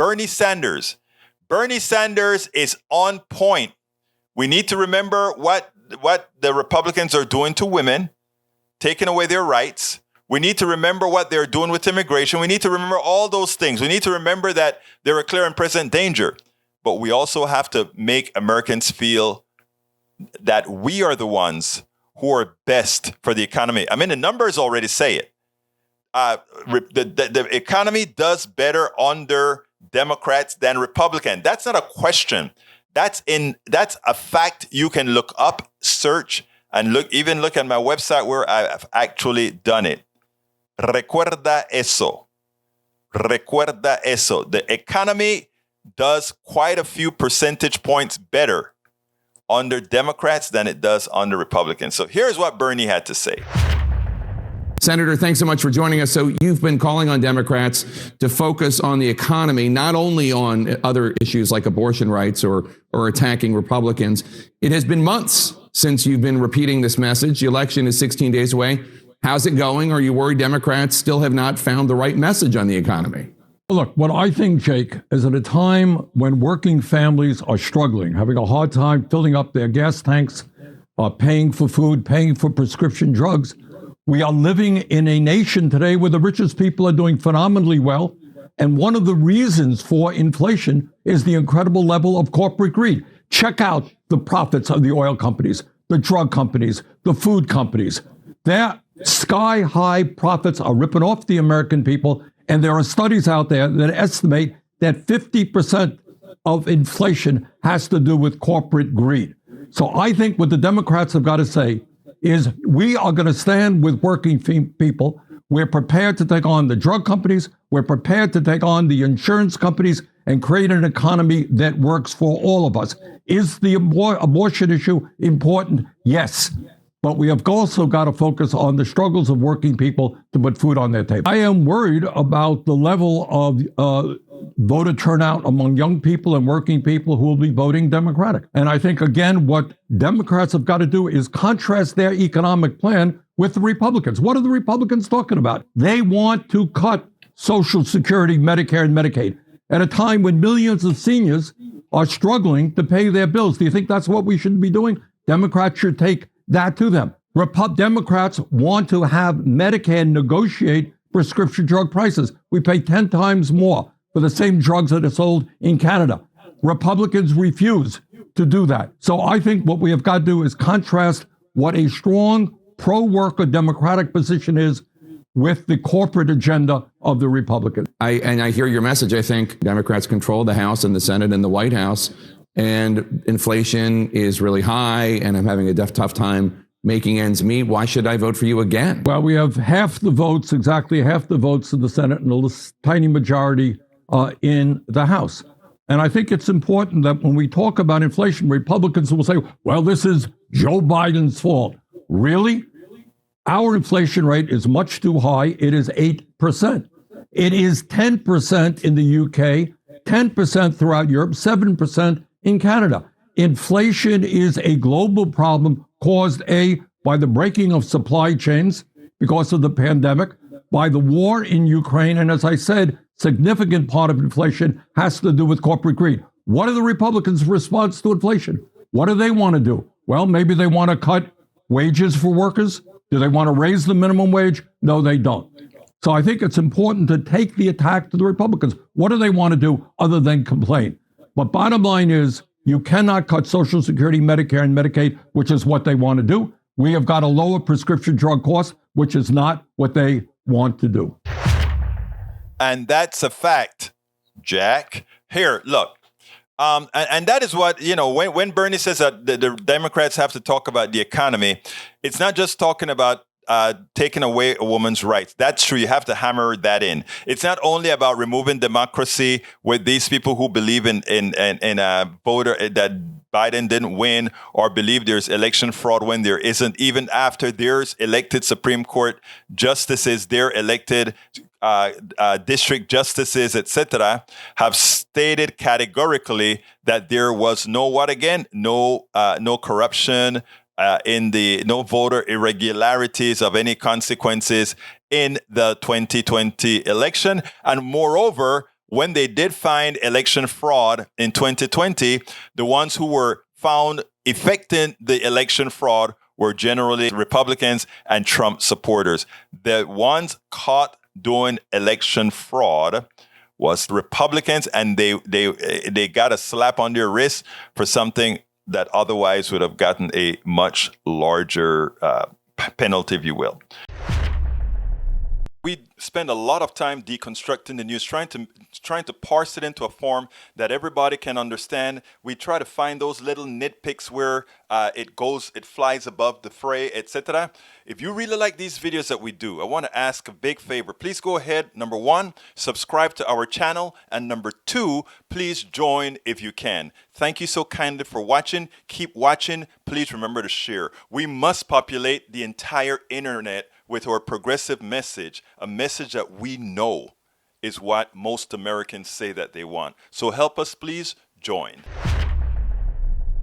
Bernie Sanders. Bernie Sanders is on point. We need to remember what the Republicans are doing to women, taking away their rights. We need to remember what they're doing with immigration. We need to remember all those things. We need to remember that they're a clear and present danger. But we also have to make Americans feel that we are the ones who are best for the economy. I mean, the numbers already say it. The economy does better under Democrats than Republicans. That's not a question. That's a fact you can look up, search, and look at my website where I've actually done it. Recuerda eso. Recuerda eso. The economy does quite a few percentage points better under Democrats than it does under Republicans. So here's what Bernie had to say. Senator, thanks so much for joining us. So you've been calling on Democrats to focus on the economy, not only on other issues like abortion rights or attacking Republicans. It has been months since you've been repeating this message. The election is 16 days away. How's it going? Are you worried Democrats still have not found the right message on the economy? Look, what I think, Jake, is at a time when working families are struggling, having a hard time filling up their gas tanks, paying for food, paying for prescription drugs, we are living in a nation today where the richest people are doing phenomenally well. And one of the reasons for inflation is the incredible level of corporate greed. Check out the profits of the oil companies, the drug companies, the food companies. Their sky-high profits are ripping off the American people. And there are studies out there that estimate that 50% of inflation has to do with corporate greed. So I think what the Democrats have got to say is we are going to stand with working people. We're prepared to take on the drug companies. We're prepared to take on the insurance companies and create an economy that works for all of us. Is the abortion issue important? Yes. But we have also got to focus on the struggles of working people to put food on their table. I am worried about the level of voter turnout among young people and working people who will be voting Democratic. And I think, again, what Democrats have got to do is contrast their economic plan with the Republicans. What are the Republicans talking about? They want to cut Social Security, Medicare, and Medicaid at a time when millions of seniors are struggling to pay their bills. Do you think that's what we should be doing? Democrats should take that to them. Democrats want to have Medicare negotiate prescription drug prices. We pay 10 times more for the same drugs that are sold in Canada. Republicans refuse to do that. So I think what we have got to do is contrast what a strong pro-worker Democratic position is with the corporate agenda of the Republicans. I hear your message. I think Democrats control the House and the Senate and the White House. And inflation is really high, and I'm having a tough time making ends meet. Why should I vote for you again? Well, we have exactly half the votes in the Senate and a tiny majority in the House. And I think it's important that when we talk about inflation, Republicans will say, well, this is Joe Biden's fault. Really? Our inflation rate is much too high. It is 8%. It is 10% in the UK, 10% throughout Europe, 7% in Canada. Inflation is a global problem caused, by the breaking of supply chains because of the pandemic, by the war in Ukraine, and as I said, significant part of inflation has to do with corporate greed. What are the Republicans' response to inflation? What do they want to do? Well, maybe they want to cut wages for workers. Do they want to raise the minimum wage? No, they don't. So I think it's important to take the attack to the Republicans. What do they want to do other than complain? But bottom line is, you cannot cut Social Security, Medicare, and Medicaid, which is what they want to do. We have got to lower prescription drug costs, which is not what they want to do. And that's a fact, Jack. Here, look. And that is what, when Bernie says that the Democrats have to talk about the economy, it's not just talking about taking away a woman's rights. That's true. You have to hammer that in. It's not only about removing democracy with these people who believe in a voter that Biden didn't win or believe there's election fraud when there isn't. Even after there's elected Supreme Court justices, they're elected district justices, etc., have stated categorically that there was no corruption, no voter irregularities of any consequences in the 2020 election. And moreover, when they did find election fraud in 2020, the ones who were found effecting the election fraud were generally Republicans and Trump supporters. The ones caught doing election fraud was Republicans, and they got a slap on their wrist for something that otherwise would have gotten a much larger penalty, if you will. We spend a lot of time deconstructing the news, trying to parse it into a form that everybody can understand. We try to find those little nitpicks where it flies above the fray, etc. If you really like these videos that we do, I want to ask a big favor. Please go ahead. Number 1, subscribe to our channel, and number 2, please join if you can. Thank you so kindly for watching. Keep watching. Please remember to share. We must populate the entire internet with our progressive message, a message that we know is what most Americans say that they want. So help us, please join.